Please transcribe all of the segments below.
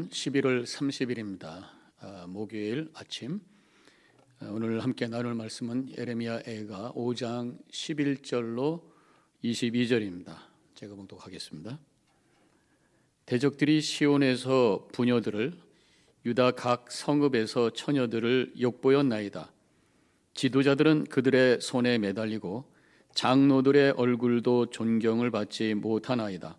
오늘은 11월 30일입니다. 목요일 아침. 오늘 함께 나눌 말씀은 예레미야 애가 5장 11절로 22절입니다. 제가 봉독하겠습니다. 대적들이 시온에서 부녀들을, 유다 각 성읍에서 처녀들을 욕보였나이다. 지도자들은 그들의 손에 매달리고 장로들의 얼굴도 존경을 받지 못하나이다.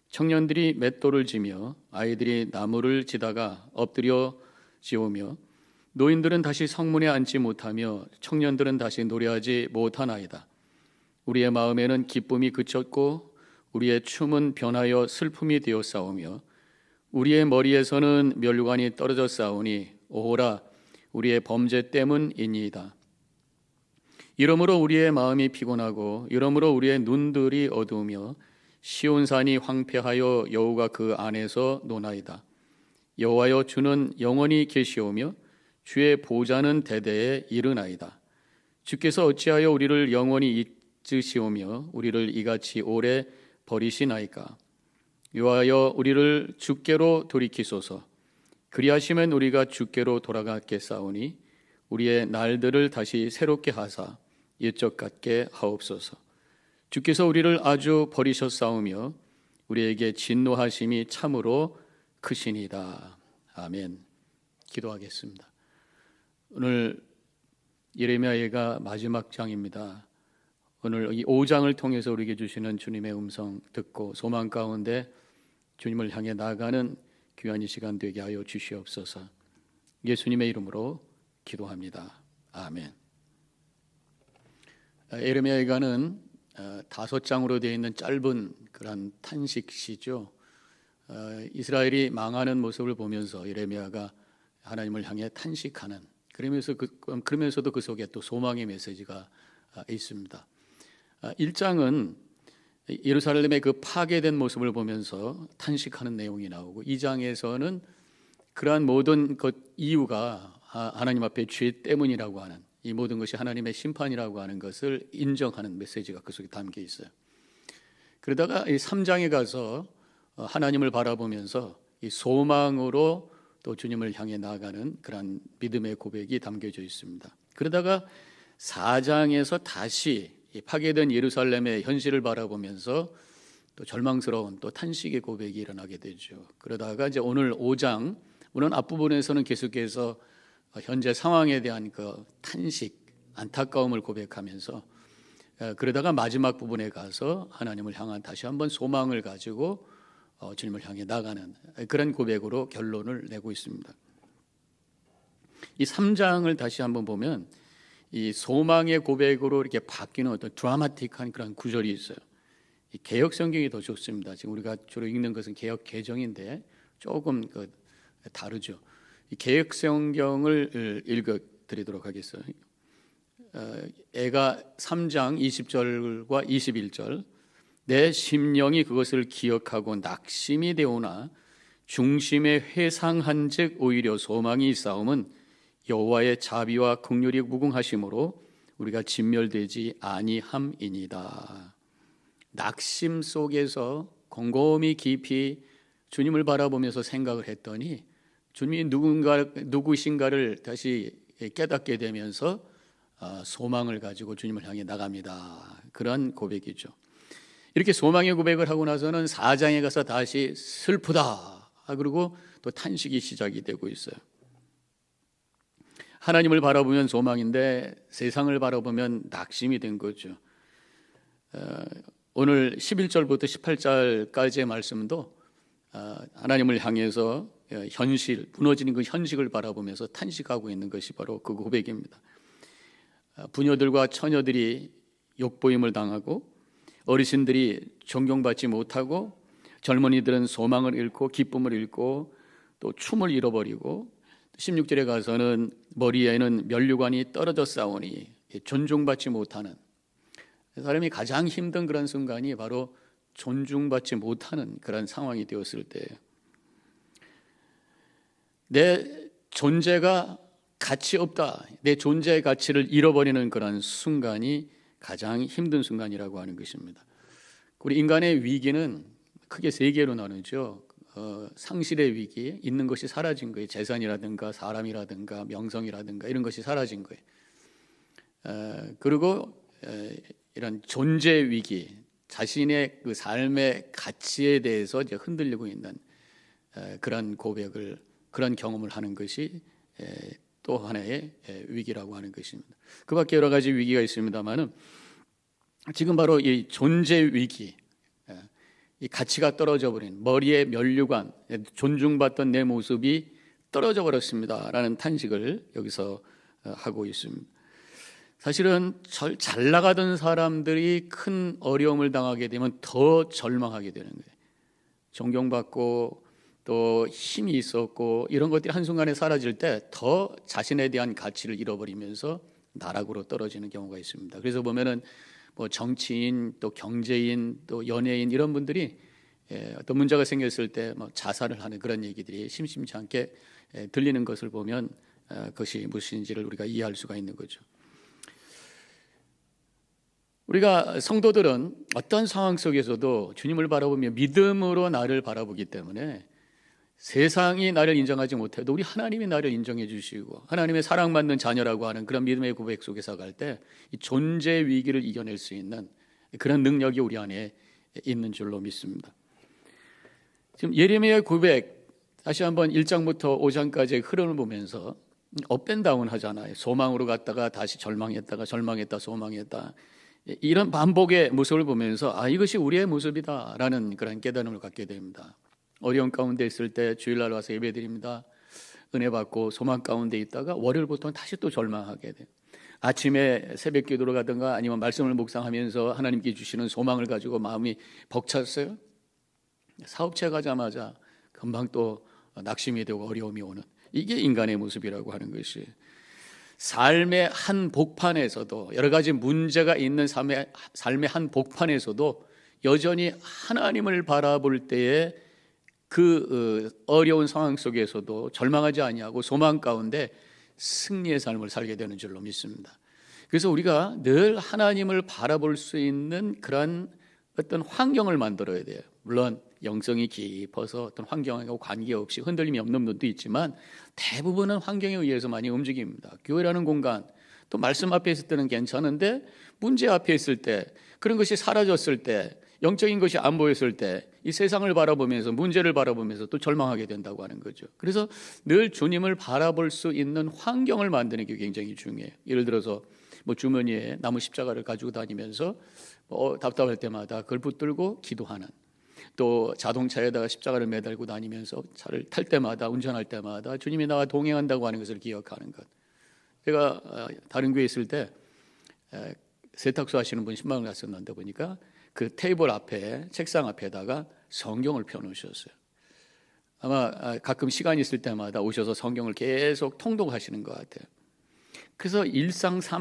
청년들이 맷돌을 지며 아이들이 나무를 지다가 엎드려 지우며 노인들은 다시 성문에 앉지 못하며 청년들은 다시 노래하지 못하나이다. 우리의 마음에는 기쁨이 그쳤고 우리의 춤은 변하여 슬픔이 되었사오며 우리의 머리에서는 멸관이 떨어져 싸우니 오호라 우리의 범죄 때문이니이다. 이러므로 우리의 마음이 피곤하고 이러므로 우리의 눈들이 어두우며 시온산이 황폐하여 여호가 그 안에서 노나이다. 여호와여 주는 영원히 계시오며 주의 보좌는 대대에 이르나이다. 주께서 어찌하여 우리를 영원히 잊으시오며 우리를 이같이 오래 버리시나이까. 여호와여 우리를 주께로 돌이키소서. 그리하시면 우리가 주께로 돌아가겠사오니 우리의 날들을 다시 새롭게 하사 옛적 같게 하옵소서. 주께서 우리를 아주 버리셨사오며 우리에게 진노하심이 참으로 크시니이다. 아멘. 기도하겠습니다. 오늘 예레미야가 마지막 장입니다. 오늘 이 5장을 통해서 우리에게 주시는 주님의 음성 듣고 소망 가운데 주님을 향해 나아가는 귀한 이 시간 되게 하여 주시옵소서. 예수님의 이름으로 기도합니다. 아멘. 예레미야가는 5장으로 되어 있는 짧은 그런 탄식시죠. 이스라엘이 망하는 모습을 보면서 예레미야가 하나님을 향해 탄식하는, 그러면서도 그 속에 또 소망의 메시지가 있습니다. 1장은 예루살렘의 그 파괴된 모습을 보면서 탄식하는 내용이 나오고 2장에서는 그러한 모든 것 이유가 하나님 앞에 죄 때문이라고 하는, 이 모든 것이 하나님의 심판이라고 하는 것을 인정하는 메시지가 그 속에 담겨 있어요. 그러다가 이 3장에 가서 하나님을 바라보면서 이 소망으로 또 주님을 향해 나아가는 그런 믿음의 고백이 담겨져 있습니다. 그러다가 4장에서 다시 파괴된 예루살렘의 현실을 바라보면서 또 절망스러운 또 탄식의 고백이 일어나게 되죠. 그러다가 이제 오늘 5장, 물론 앞부분에서는 계속해서 현재 상황에 대한 그 탄식, 안타까움을 고백하면서 그러다가 마지막 부분에 가서 하나님을 향한 다시 한번 소망을 가지고 주님을 향해 나가는 그런 고백으로 결론을 내고 있습니다. 이 3장을 다시 한번 보면 이 소망의 고백으로 이렇게 바뀌는 어떤 드라마틱한 그런 구절이 있어요. 이 개역 성경이 더 좋습니다. 지금 우리가 주로 읽는 것은 개역 개정인데 조금 다르죠. 이 개역 성경을 읽어드리도록 하겠어요. 애가 3장 20절과 21절. 내 심령이 그것을 기억하고 낙심이 되오나 중심에 회상한즉 오히려 소망이 있사옴은 여호와의 자비와 긍휼이 무궁하심으로 우리가 진멸되지 아니함이니이다. 낙심 속에서 곰곰이 깊이 주님을 바라보면서 생각을 했더니 주님이 누구신가를 다시 깨닫게 되면서 소망을 가지고 주님을 향해 나갑니다. 그런 고백이죠. 이렇게 소망의 고백을 하고 나서는 4장에 가서 다시 슬프다. 그리고 또 탄식이 시작이 되고 있어요. 하나님을 바라보면 소망인데 세상을 바라보면 낙심이 된 거죠. 오늘 11절부터 18절까지의 말씀도 하나님을 향해서 현실, 무너지는 그 현실을 바라보면서 탄식하고 있는 것이 바로 그 고백입니다. 부녀들과 처녀들이 욕보임을 당하고 어르신들이 존경받지 못하고 젊은이들은 소망을 잃고 기쁨을 잃고 또 춤을 잃어버리고 16절에 가서는 머리에는 면류관이 떨어져 싸우니 존중받지 못하는, 사람이 가장 힘든 그런 순간이 바로 존중받지 못하는 그런 상황이 되었을 때예요. 내 존재가 가치 없다, 내 존재의 가치를 잃어버리는 그런 순간이 가장 힘든 순간이라고 하는 것입니다. 우리 인간의 위기는 크게 세 개로 나누죠. 상실의 위기, 있는 것이 사라진 거예요. 재산이라든가 사람이라든가 명성이라든가 이런 것이 사라진 거예요. 그리고 이런 존재 위기, 자신의 그 삶의 가치에 대해서 이제 흔들리고 있는 그런 고백을, 그런 경험을 하는 것이 또 하나의 위기라고 하는 것입니다. 그 밖에 여러 가지 위기가 있습니다만은 지금 바로 이 존재 위기, 이 가치가 떨어져 버린, 머리의 면류관, 존중받던 내 모습이 떨어져 버렸습니다라는 탄식을 여기서 하고 있습니다. 사실은 잘 나가던 사람들이 큰 어려움을 당하게 되면 더 절망하게 되는 거예요. 존경받고 또 힘이 있었고 이런 것들이 한순간에 사라질 때 더 자신에 대한 가치를 잃어버리면서 나락으로 떨어지는 경우가 있습니다. 그래서 보면은 뭐 정치인, 또 경제인, 또 연예인 이런 분들이 어떤 문제가 생겼을 때 뭐 자살을 하는 그런 얘기들이 심심치 않게 들리는 것을 보면 그것이 무엇인지를 우리가 이해할 수가 있는 거죠. 우리가 성도들은 어떤 상황 속에서도 주님을 바라보며 믿음으로 나를 바라보기 때문에 세상이 나를 인정하지 못해도 우리 하나님이 나를 인정해 주시고 하나님의 사랑받는 자녀라고 하는 그런 믿음의 고백 속에서 갈 때 이 존재 위기를 이겨낼 수 있는 그런 능력이 우리 안에 있는 줄로 믿습니다. 지금 예레미야의 고백 다시 한번 1장부터 5장까지의 흐름을 보면서 업앤다운 하잖아요. 소망으로 갔다가 다시 절망했다가 절망했다 소망했다, 이런 반복의 모습을 보면서 이것이 우리의 모습이다라는 그런 깨달음을 갖게 됩니다. 어려운 가운데 있을 때 주일날 와서 예배드립니다. 은혜 받고 소망 가운데 있다가 월요일부터는 다시 또 절망하게 돼요. 아침에 새벽 기도로 가든가 아니면 말씀을 묵상하면서 하나님께 주시는 소망을 가지고 마음이 벅찼어요. 사업체 가자마자 금방 또 낙심이 되고 어려움이 오는, 이게 인간의 모습이라고 하는 것이, 삶의 한 복판에서도 여러 가지 문제가 있는 삶의 한 복판에서도 여전히 하나님을 바라볼 때에 그 어려운 상황 속에서도 절망하지 아니하고 소망 가운데 승리의 삶을 살게 되는 줄로 믿습니다. 그래서 우리가 늘 하나님을 바라볼 수 있는 그런 어떤 환경을 만들어야 돼요. 물론 영성이 깊어서 어떤 환경하고 관계없이 흔들림이 없는 분도 있지만 대부분은 환경에 의해서 많이 움직입니다. 교회라는 공간, 또 말씀 앞에 있을 때는 괜찮은데 문제 앞에 있을 때, 그런 것이 사라졌을 때, 영적인 것이 안 보였을 때 이 세상을 바라보면서 문제를 바라보면서 또 절망하게 된다고 하는 거죠. 그래서 늘 주님을 바라볼 수 있는 환경을 만드는 게 굉장히 중요해요. 예를 들어서 뭐 주머니에 나무 십자가를 가지고 다니면서 답답할 때마다 그걸 붙들고 기도하는, 또 자동차에다가 십자가를 매달고 다니면서 차를 탈 때마다, 운전할 때마다 주님이 나와 동행한다고 하는 것을 기억하는 것. 제가 다른 교회에 있을 때 세탁소 하시는 분 신방을 갔었는데 보니까 그 테이블 앞에, 책상 앞에다가 성경을 펴놓으셨어요. 아마 가끔 시간이 있을 때마다 오셔서 성경을 계속 통독하시는 것 같아요. 그래서 일상의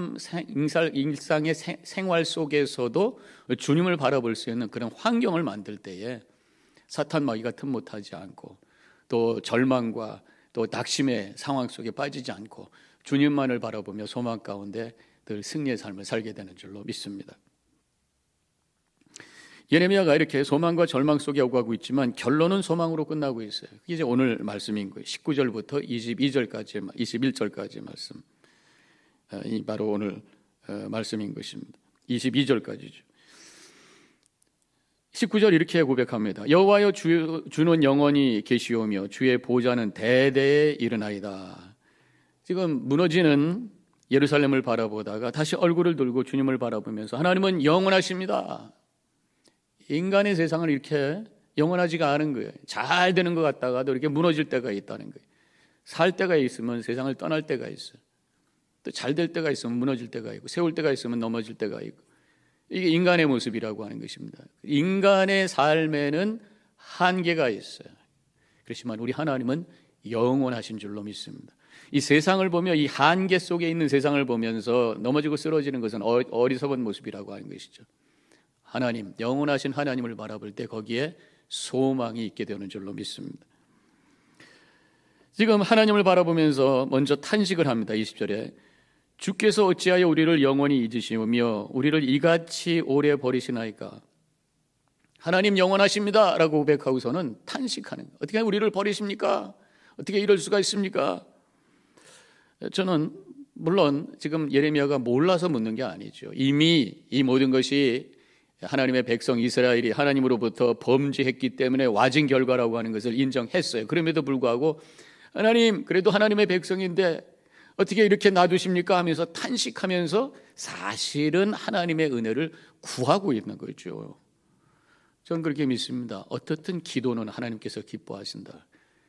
생활 속에서도 주님을 바라볼 수 있는 그런 환경을 만들 때에 사탄 마귀가 틈못하지 않고, 또 절망과 또 낙심의 상황 속에 빠지지 않고 주님만을 바라보며 소망 가운데 늘 승리의 삶을 살게 되는 줄로 믿습니다. 예레미야가 이렇게 소망과 절망 속에 오가고 있지만 결론은 소망으로 끝나고 있어요. 그게 이제 오늘 말씀인 거예요. 19절부터 22절까지, 21절까지 말씀. 이 바로 오늘 말씀인 것입니다. 22절까지죠. 19절 이렇게 고백합니다. 여호와여 주는 영원히 계시오며 주의 보좌는 대대에 이르나이다. 지금 무너지는 예루살렘을 바라보다가 다시 얼굴을 들고 주님을 바라보면서 하나님은 영원하십니다. 인간의 세상은 이렇게 영원하지가 않은 거예요. 잘 되는 것 같다가도 이렇게 무너질 때가 있다는 거예요. 살 때가 있으면 세상을 떠날 때가 있어요. 또 잘 될 때가 있으면 무너질 때가 있고, 세울 때가 있으면 넘어질 때가 있고, 이게 인간의 모습이라고 하는 것입니다. 인간의 삶에는 한계가 있어요. 그렇지만 우리 하나님은 영원하신 줄로 믿습니다. 이 세상을 보며, 이 한계 속에 있는 세상을 보면서 넘어지고 쓰러지는 것은 어리석은 모습이라고 하는 것이죠. 하나님, 영원하신 하나님을 바라볼 때 거기에 소망이 있게 되는 줄로 믿습니다. 지금 하나님을 바라보면서 먼저 탄식을 합니다. 20절에 주께서 어찌하여 우리를 영원히 잊으시오며 우리를 이같이 오래 버리시나이까. 하나님 영원하십니다 라고 고백하고서는 탄식하는 거예요. 어떻게 우리를 버리십니까? 어떻게 이럴 수가 있습니까? 저는 물론 지금 예레미야가 몰라서 묻는 게 아니죠. 이미 이 모든 것이 하나님의 백성 이스라엘이 하나님으로부터 범죄했기 때문에 와진 결과라고 하는 것을 인정했어요. 그럼에도 불구하고 하나님, 그래도 하나님의 백성인데 어떻게 이렇게 놔두십니까? 하면서 탄식하면서 사실은 하나님의 은혜를 구하고 있는 거죠. 저는 그렇게 믿습니다. 어떻든 기도는 하나님께서 기뻐하신다.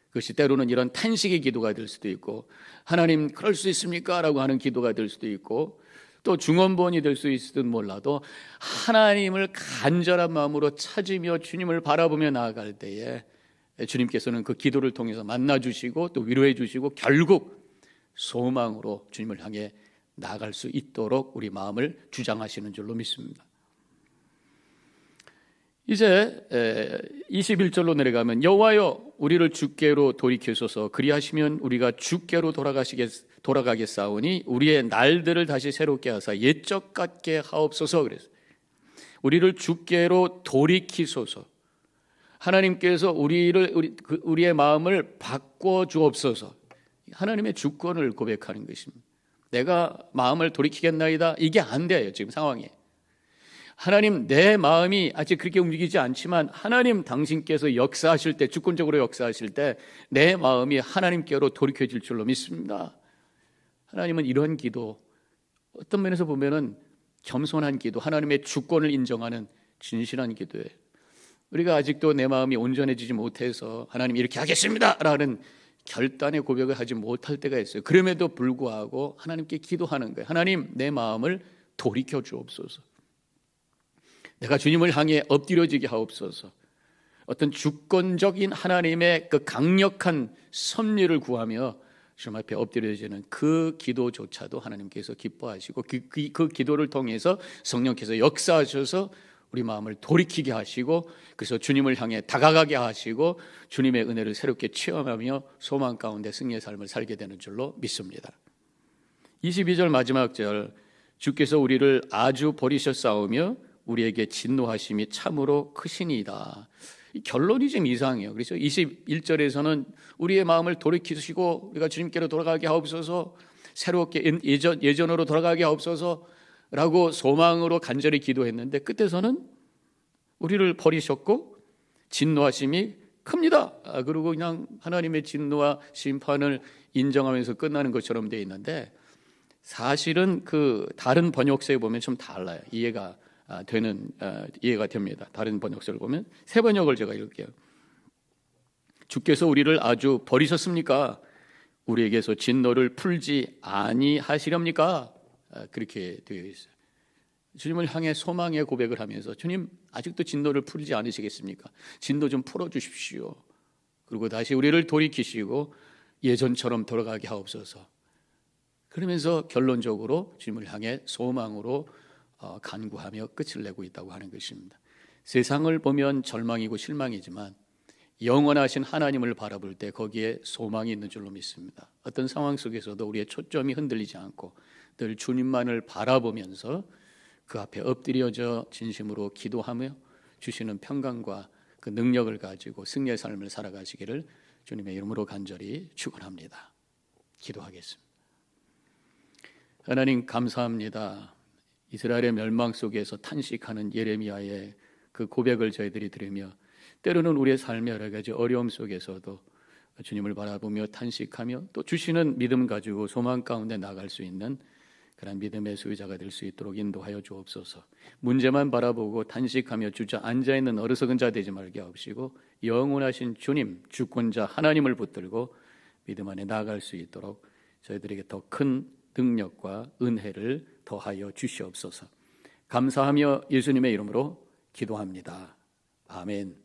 그것이 때로는 이런 탄식의 기도가 될 수도 있고, 하나님 그럴 수 있습니까? 라고 하는 기도가 될 수도 있고, 또 중언부언이 될 수 있을지도 몰라도 하나님을 간절한 마음으로 찾으며 주님을 바라보며 나아갈 때에 주님께서는 그 기도를 통해서 만나주시고 또 위로해 주시고 결국 소망으로 주님을 향해 나아갈 수 있도록 우리 마음을 주장하시는 줄로 믿습니다. 이제 21절로 내려가면 여호와여 우리를 주께로 돌이키소서 그리하시면 우리가 주께로 돌아가겠사오니 우리의 날들을 다시 새롭게 하사 옛적 같게 하옵소서. 그래서 우리를 주께로 돌이키소서. 하나님께서 우리의 마음을 바꿔 주옵소서. 하나님의 주권을 고백하는 것입니다. 내가 마음을 돌이키겠나이다. 이게 안 돼요. 지금 상황이. 하나님 내 마음이 아직 그렇게 움직이지 않지만 하나님 당신께서 역사하실 때 주권적으로 역사하실 때 내 마음이 하나님께로 돌이켜질 줄로 믿습니다. 하나님은 이런 기도 어떤 면에서 보면은 겸손한 기도 하나님의 주권을 인정하는 진실한 기도예요. 우리가 아직도 내 마음이 온전해지지 못해서 하나님 이렇게 하겠습니다 라는 결단의 고백을 하지 못할 때가 있어요. 그럼에도 불구하고 하나님께 기도하는 거예요. 하나님 내 마음을 돌이켜 주옵소서. 내가 주님을 향해 엎드려지게 하옵소서. 어떤 주권적인 하나님의 그 강력한 섭리를 구하며 주님 앞에 엎드려지는 그 기도조차도 하나님께서 기뻐하시고 그 기도를 통해서 성령께서 역사하셔서 우리 마음을 돌이키게 하시고 그래서 주님을 향해 다가가게 하시고 주님의 은혜를 새롭게 체험하며 소망 가운데 승리의 삶을 살게 되는 줄로 믿습니다. 22절 마지막 절 주께서 우리를 아주 버리셨사오며 우리에게 진노하심이 참으로 크시니이다. 결론이 좀 이상해요. 그래서 21절에서는 우리의 마음을 돌이키시고 우리가 주님께로 돌아가게 하옵소서, 새롭게 예전으로 돌아가게 하옵소서 라고 소망으로 간절히 기도했는데 끝에서는 우리를 버리셨고 진노하심이 큽니다. 그리고 그냥 하나님의 진노와 심판을 인정하면서 끝나는 것처럼 되어 있는데 사실은 그 다른 번역서에 보면 좀 달라요. 이해가 됩니다. 다른 번역서를 보면 새 번역을 제가 읽을게요. 주께서 우리를 아주 버리셨습니까? 우리에게서 진노를 풀지 아니하시렵니까? 그렇게 되어 있어요. 주님을 향해 소망의 고백을 하면서 주님 아직도 진노를 풀지 않으시겠습니까? 진노 좀 풀어주십시오. 그리고 다시 우리를 돌이키시고 예전처럼 돌아가게 하옵소서. 그러면서 결론적으로 주님을 향해 소망으로 간구하며 끝을 내고 있다고 하는 것입니다. 세상을 보면 절망이고 실망이지만 영원하신 하나님을 바라볼 때 거기에 소망이 있는 줄로 믿습니다. 어떤 상황 속에서도 우리의 초점이 흔들리지 않고 늘 주님만을 바라보면서 그 앞에 엎드려져 진심으로 기도하며 주시는 평강과 그 능력을 가지고 승리의 삶을 살아가시기를 주님의 이름으로 간절히 축원합니다. 기도하겠습니다. 하나님 감사합니다. 이스라엘의 멸망 속에서 탄식하는 예레미야의 그 고백을 저희들이 들으며 때로는 우리의 삶의 여러 가지 어려움 속에서도 주님을 바라보며 탄식하며 또 주시는 믿음 가지고 소망 가운데 나갈 수 있는 그런 믿음의 소유자가 될 수 있도록 인도하여 주옵소서. 문제만 바라보고 탄식하며 주저앉아있는 어리석은 자 되지 말게 하옵시고 영원하신 주님 주권자 하나님을 붙들고 믿음 안에 나아갈 수 있도록 저희들에게 더 큰 능력과 은혜를 더하여 주시옵소서. 감사하며 예수님의 이름으로 기도합니다. 아멘.